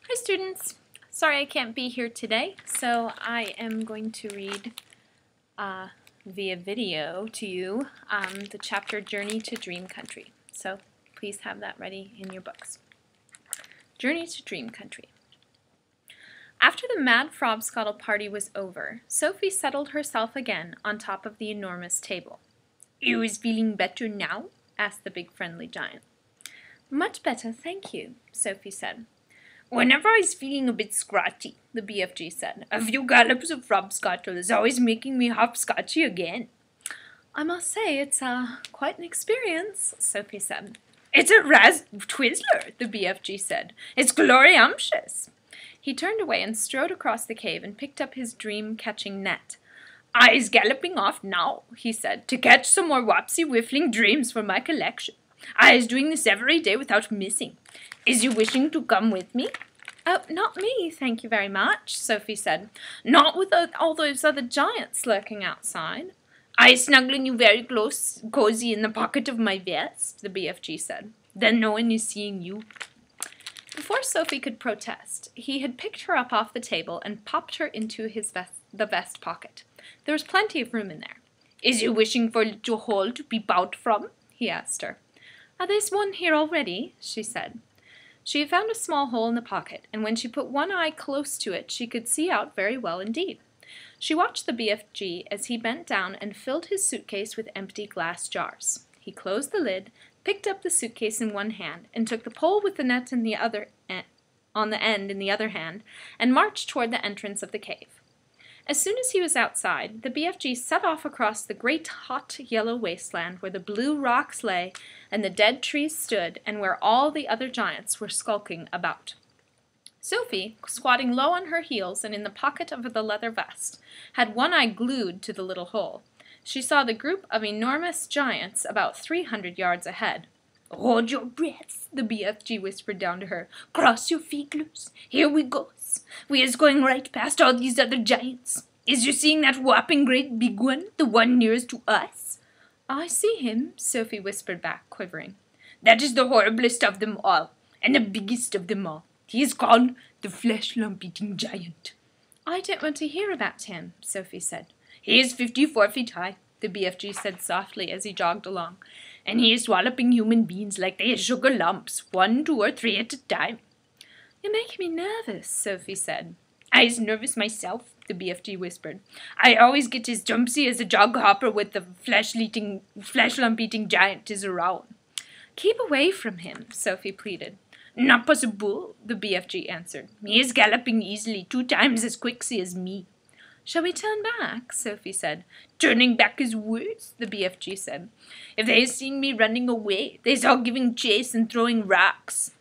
Hi students! Sorry I can't be here today, so I am going to read via video to you the chapter Journey to Dream Country. So please have that ready in your books. Journey to Dream Country. After the Mad Frobscottle party was over, Sophie settled herself again on top of the enormous table. "You is feeling better now?" asked the big friendly giant. "Much better, thank you," Sophie said. "Whenever I's feeling a bit scratchy," the BFG said, "a few gallops of Frobscottle is always making me hopscotchy again." "I must say it's quite an experience," Sophie said. "It's a raz twizzler," the BFG said. "It's gloriumptious." He turned away and strode across the cave and picked up his dream-catching net. "I's galloping off now," he said, "to catch some more wopsy-whiffling dreams for my collection. I's doing this every day without missing. Is you wishing to come with me?" "Oh, not me, thank you very much," Sophie said. "Not with all those other giants lurking outside?" "I's snuggling you very close, cozy in the pocket of my vest," the BFG said. "Then no one is seeing you." Before Sophie could protest, he had picked her up off the table and popped her into the vest pocket. There was plenty of room in there. "Is you wishing for a little hole to peep out from?" he asked her. "There's one here already," she said. She had found a small hole in the pocket, and when she put one eye close to it, she could see out very well indeed. She watched the BFG as he bent down and filled his suitcase with empty glass jars. He closed the lid, picked up the suitcase in one hand, and took the pole with the net in the other on the end in the other hand, and marched toward the entrance of the cave. As soon as he was outside, the BFG set off across the great hot yellow wasteland where the blue rocks lay and the dead trees stood and where all the other giants were skulking about. Sophie, squatting low on her heels and in the pocket of the leather vest, had one eye glued to the little hole. She saw the group of enormous giants about 300 yards ahead. "Hold your breaths," the BFG whispered down to her. "Cross your feet loose. Here we goes. We is going right past all these other giants. Is you seeing that whopping great big one, the one nearest to us?" "I see him," Sophie whispered back, quivering. "That is the horriblest of them all, and the biggest of them all. He is called the flesh-lump-eating giant." "I don't want to hear about him," Sophie said. "He is 54 feet high," the BFG said softly as he jogged along, "and he is swallowing human beings like they is sugar lumps, 1, 2, or 3 at a time." "You're making me nervous," Sophie said. "I's nervous myself," the BFG whispered. "I always get as jumpsy as a jog hopper with the flesh-lump-eating giant is around." "Keep away from him," Sophie pleaded. "Not possible," the BFG answered. "He is galloping easily 2 times as quickly as me." "Shall we turn back?" Sophie said. "Turning back is worse," the BFG said. "If they seen me running away, they's all giving chase and throwing rocks."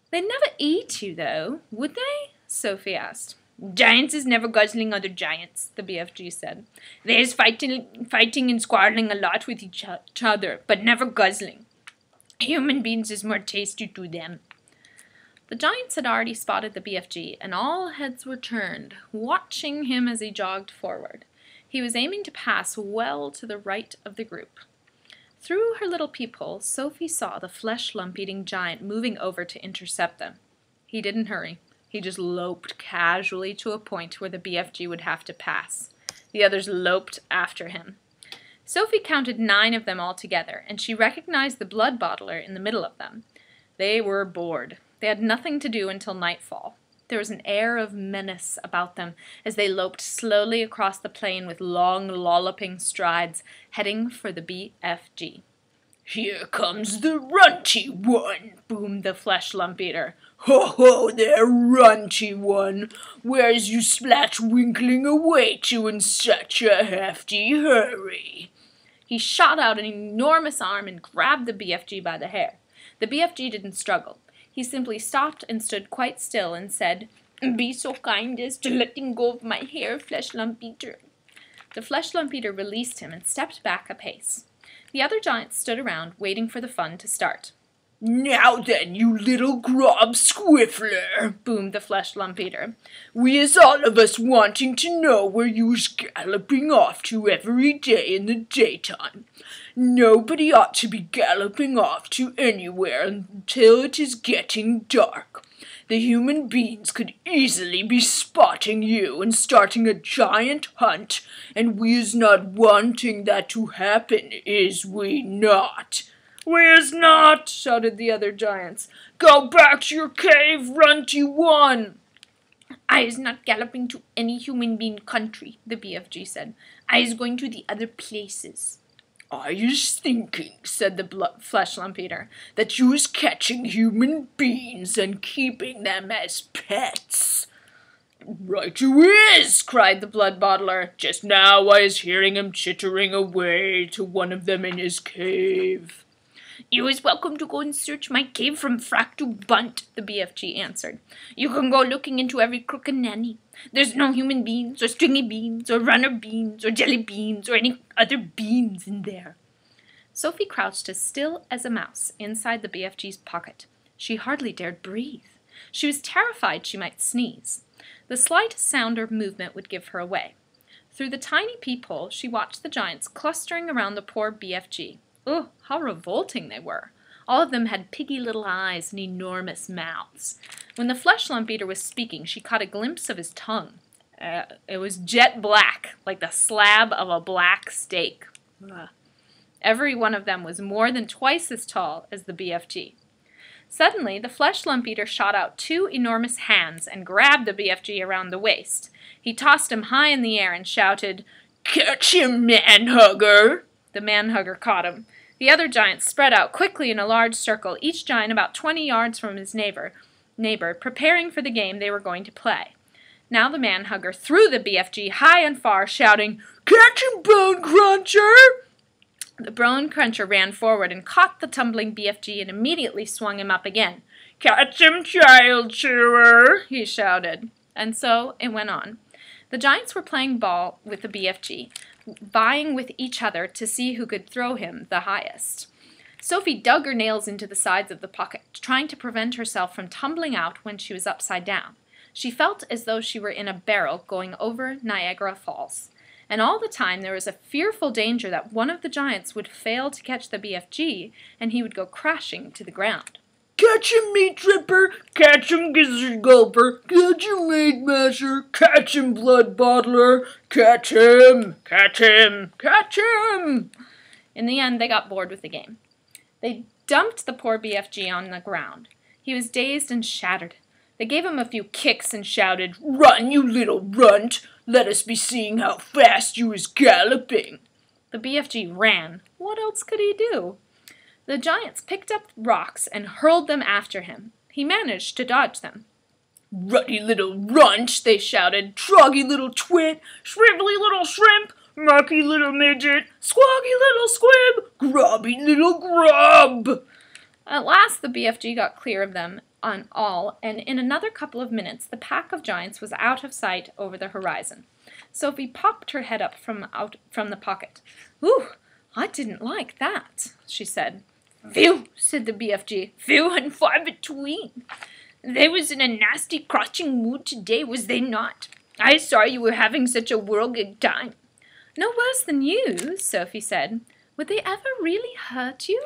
"They'd never eat you, though, would they?" Sophie asked. "Giants is never guzzling other giants," the BFG said. "They is fighting and squabbling a lot with each other, but never guzzling. Human beings is more tasty to them." The giants had already spotted the BFG, and all heads were turned, watching him as he jogged forward. He was aiming to pass well to the right of the group. Through her little peephole, Sophie saw the flesh-lump-eating giant moving over to intercept them. He didn't hurry. He just loped casually to a point where the BFG would have to pass. The others loped after him. Sophie counted 9 of them altogether, and she recognized the blood bottler in the middle of them. They were bored. They had nothing to do until nightfall. There was an air of menace about them as they loped slowly across the plain with long, lolloping strides, heading for the BFG. "Here comes the runty one," boomed the flesh-lump-eater. "Ho, ho, there, runty one! Where's you splat-winkling away to in such a hefty hurry?" He shot out an enormous arm and grabbed the BFG by the hair. The BFG didn't struggle. He simply stopped and stood quite still and said, "Be so kind as to letting go of my hair, Flesh-lump-eater." The Flesh-lump-eater released him and stepped back a pace. The other giants stood around, waiting for the fun to start. "Now then, you little grob squiffler," boomed the Flesh-lump-eater. "We is all of us wanting to know where you's galloping off to every day in the daytime. Nobody ought to be galloping off to anywhere until it is getting dark. the human beings could easily be spotting you and starting a giant hunt, and we is not wanting that to happen, is we not? We is not, shouted the other giants. Go back to your cave, Runty One. I is not galloping to any human being country, the BFG said. I is going to the other places. I is thinking, said the flesh lump eater, that you is catching human beings and keeping them as pets. Right you is, cried the blood bottler. Just now I is hearing him chittering away to one of them in his cave. You is welcome to go and search my cave from frack to bunt, the BFG answered. You can go looking into every crook and nanny. There's no human beans, or stringy beans, or runner beans, or jelly beans, or any other beans in there. Sophie crouched as still as a mouse inside the BFG's pocket. She hardly dared breathe. She was terrified she might sneeze. The slightest sound or movement would give her away. Through the tiny peephole, she watched the giants clustering around the poor BFG. Oh, how revolting they were! All of them had piggy little eyes and enormous mouths. When the flesh lump eater was speaking, she caught a glimpse of his tongue. It was jet black, like the slab of a black steak. Ugh. Every one of them was more than twice as tall as the BFG. Suddenly, the flesh lump eater shot out two enormous hands and grabbed the BFG around the waist. He tossed him high in the air and shouted, "Catch him, man-hugger!" The man-hugger caught him. The other giants spread out quickly in a large circle, each giant about 20 yards from his neighbor, preparing for the game they were going to play. Now the man-hugger threw the BFG high and far, shouting, "Catch him, Bone Cruncher!" The Bone Cruncher ran forward and caught the tumbling BFG and immediately swung him up again. "Catch him, Child Chewer!" he shouted. And so it went on. The giants were playing ball with the BFG, vying with each other to see who could throw him the highest. Sophie dug her nails into the sides of the pocket, trying to prevent herself from tumbling out when she was upside down. She felt as though she were in a barrel going over Niagara Falls. And all the time there was a fearful danger that one of the giants would fail to catch the BFG, and he would go crashing to the ground. "Catch him, Meat Dripper! Catch him, Gizzard Gulper! Catch him, Meat Masher! Catch him, Blood Bottler! Catch him! Catch him! Catch him!" In the end, they got bored with the game. They dumped the poor BFG on the ground. He was dazed and shattered. They gave him a few kicks and shouted, "Run, you little runt! Let us be seeing how fast you is galloping!" The BFG ran. What else could he do? The giants picked up rocks and hurled them after him. He managed to dodge them. "Ruddy little runt!" they shouted. "Troggy little twit! Shrivelly little shrimp! Mucky little midget! Squoggy little squib! Grubby little grub!" At last the BFG got clear of them all, and in another couple of minutes the pack of giants was out of sight over the horizon. Sophie popped her head up from the pocket. "Ooh, I didn't like that," she said. "Phew," said the BFG. "Few and far between. They was in a nasty crouching mood today, was they not? I saw you were having such a whirligig time." "No worse than you," Sophie said. "Would they ever really hurt you?"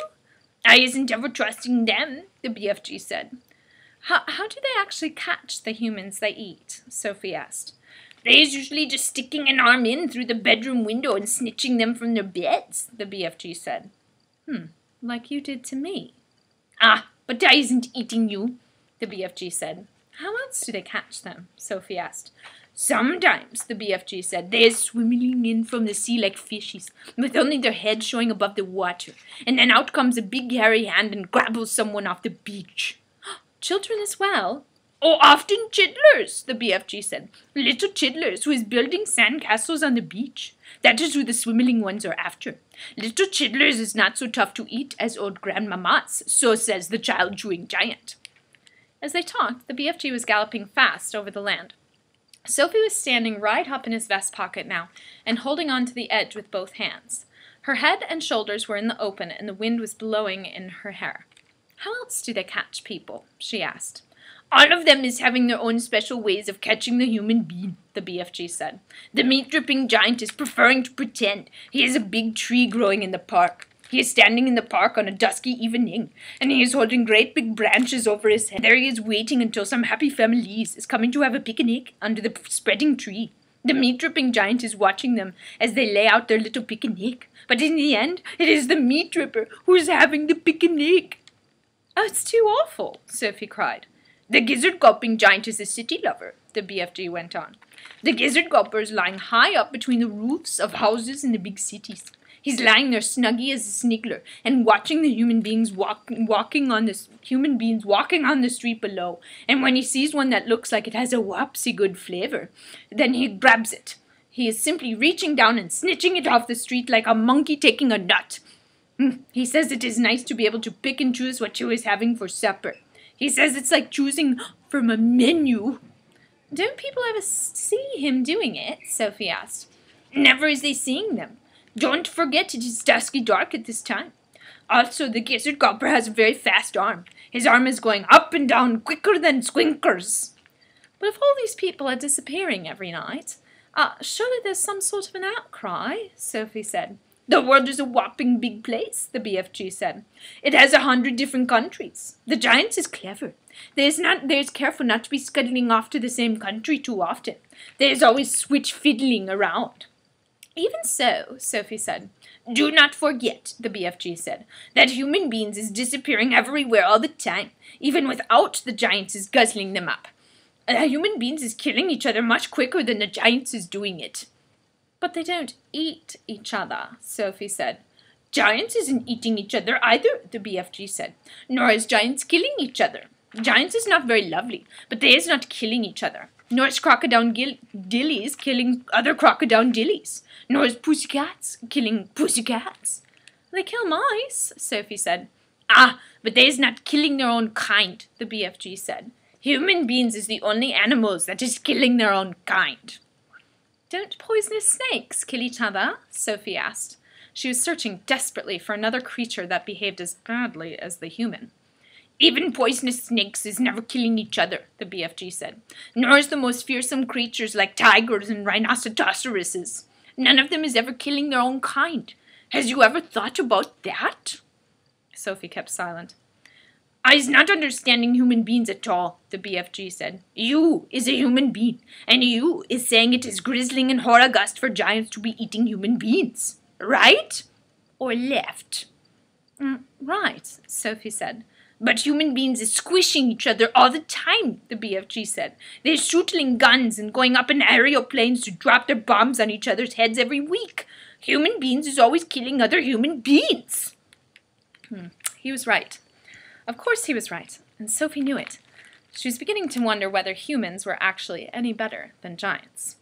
"I isn't ever trusting them," the BFG said. How do they actually catch the humans they eat?" Sophie asked. "They's usually just sticking an arm in through the bedroom window and snitching them from their beds," the BFG said. Like you did to me." "Ah, but I isn't eating you," the BFG said. "How else do they catch them?" Sophie asked. "Sometimes," the BFG said, "they're swimming in from the sea like fishes, with only their heads showing above the water, and then out comes a big hairy hand and grabbles someone off the beach." "Children as well?" "Oh, often chidlers," the BFG said. "Little chidlers who is building sand castles on the beach. That is who the swimming ones are after. Little chidlers is not so tough to eat as old grandmamas, so says the child-chewing giant." As they talked, the BFG was galloping fast over the land. Sophie was standing right up in his vest pocket now, and holding on to the edge with both hands. Her head and shoulders were in the open, and the wind was blowing in her hair. "How else do they catch people?" she asked. "All of them is having their own special ways of catching the human being," the BFG said. "The meat-dripping giant is preferring to pretend. He has a big tree growing in the park. He is standing in the park on a dusky evening, and he is holding great big branches over his head. There he is waiting until some happy families is coming to have a picnic under the spreading tree. The meat-dripping giant is watching them as they lay out their little picnic. But in the end, it is the meat-dripper who is having the picnic. Oh, it's too awful, Sophie cried. The gizzard-gulping giant is a city lover, the BFG went on. The gizzard-gulper is lying high up between the roofs of houses in the big cities. He's lying there snuggy as a sniggler and watching the human beings walking on the street below. And when he sees one that looks like it has a whoopsie good flavor, then he grabs it. He is simply reaching down and snitching it off the street like a monkey taking a nut. He says it is nice to be able to pick and choose what you is having for supper. He says it's like choosing from a menu. Don't people ever see him doing it? Sophie asked. Never is they seeing them. Don't forget it is dusky dark at this time. Also, the gizzard gulper has a very fast arm. His arm is going up and down quicker than Squinkers. But if all these people are disappearing every night, surely there's some sort of an outcry, Sophie said. The world is a whopping big place, the BFG said. It has 100 different countries. The giant is clever. They is careful not to be scuttling off to the same country too often. There is always switch fiddling around. Even so, Sophie said. Do not forget, the BFG said, that human beings is disappearing everywhere all the time, even without the giants is guzzling them up. Human beings is killing each other much quicker than the giants is doing it. But they don't eat each other, Sophie said. Giants isn't eating each other either, the BFG said, nor is giants killing each other. Giants is not very lovely, but they is not killing each other. Nor is crocodile dillies killing other crocodile dillies. Nor is pussycats killing pussycats. They kill mice, Sophie said. But they is not killing their own kind, the BFG said. Human beings is the only animals that is killing their own kind. Don't poisonous snakes kill each other? Sophie asked. She was searching desperately for another creature that behaved as badly as the human. Even poisonous snakes is never killing each other, the BFG said. Nor is the most fearsome creatures like tigers and rhinoceroses. None of them is ever killing their own kind. Has you ever thought about that? Sophie kept silent. I is not understanding human beings at all, the BFG said. You is a human being, and you is saying it is grizzling and horrogust for giants to be eating human beings. Right? Or left? Right, Sophie said. But human beings is squishing each other all the time, the BFG said. They're shooting guns and going up in aeroplanes to drop their bombs on each other's heads every week. Human beings is always killing other human beings. He was right. Of course he was right, and Sophie knew it. She was beginning to wonder whether humans were actually any better than giants.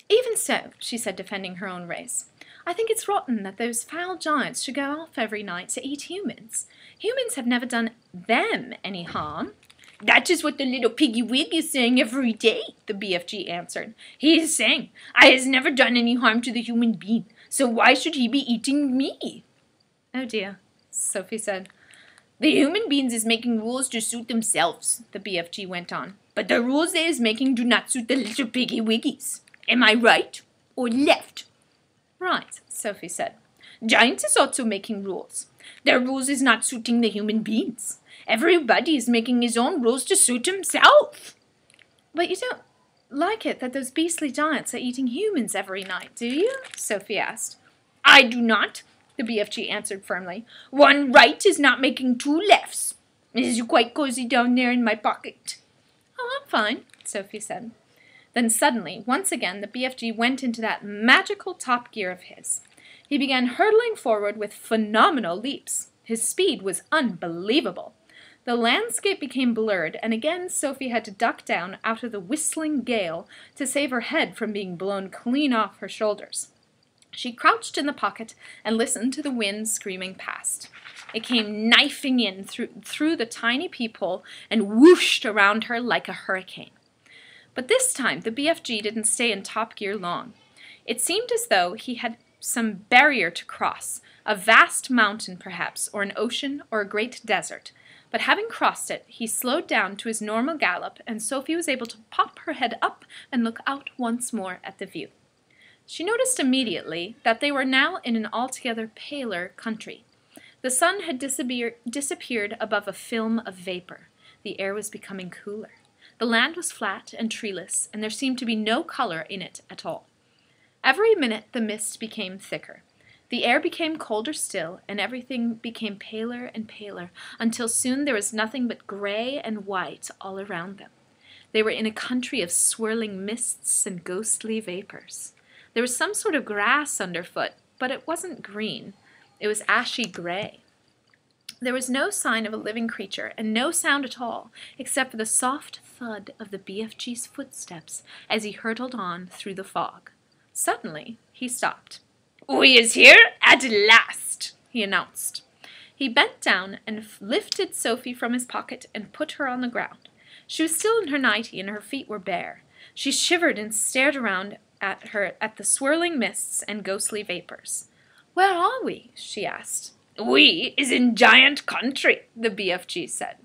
Even so, she said, defending her own race, I think it's rotten that those foul giants should go off every night to eat humans. Humans have never done them any harm. That is what the little piggy wig is saying every day, the BFG answered. He is saying, I has never done any harm to the human being, so why should he be eating me? Oh dear, Sophie said. The human beings is making rules to suit themselves, the BFG went on. But the rules they is making do not suit the little piggy wiggies. Am I right or left? Right, Sophie said. Giants is also making rules. Their rules is not suiting the human beings. Everybody is making his own rules to suit himself. But you don't like it that those beastly giants are eating humans every night, do you? Sophie asked. I do not, the BFG answered firmly. One right is not making two lefts. Is you quite cozy down there in my pocket? Oh, I'm fine, Sophie said. Then suddenly, once again, the BFG went into that magical top gear of his. He began hurtling forward with phenomenal leaps. His speed was unbelievable. The landscape became blurred, and again Sophie had to duck down out of the whistling gale to save her head from being blown clean off her shoulders. She crouched in the pocket and listened to the wind screaming past. It came knifing in through the tiny peephole and whooshed around her like a hurricane. But this time the BFG didn't stay in top gear long. It seemed as though he had some barrier to cross, a vast mountain perhaps, or an ocean, or a great desert. But having crossed it, he slowed down to his normal gallop, and Sophie was able to pop her head up and look out once more at the view. She noticed immediately that they were now in an altogether paler country. The sun had disappeared above a film of vapor. The air was becoming cooler. The land was flat and treeless, and there seemed to be no color in it at all. Every minute the mist became thicker. The air became colder still, and everything became paler and paler, until soon there was nothing but gray and white all around them. They were in a country of swirling mists and ghostly vapors. There was some sort of grass underfoot, but it wasn't green. It was ashy gray. There was no sign of a living creature, and no sound at all, except for the soft thud of the BFG's footsteps as he hurtled on through the fog. Suddenly, he stopped. "We is here at last," he announced. He bent down and lifted Sophie from his pocket and put her on the ground. She was still in her nightie, and her feet were bare. She shivered and stared around at the swirling mists and ghostly vapors. "Where are we?" she asked. "We is in Giant Country," the BFG said.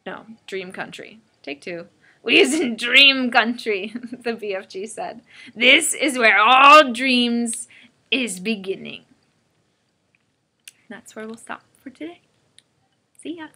No, Dream Country. Take two. "We is in Dream Country," the BFG said. "This is where all dreams is beginning." That's where we'll stop for today. See ya.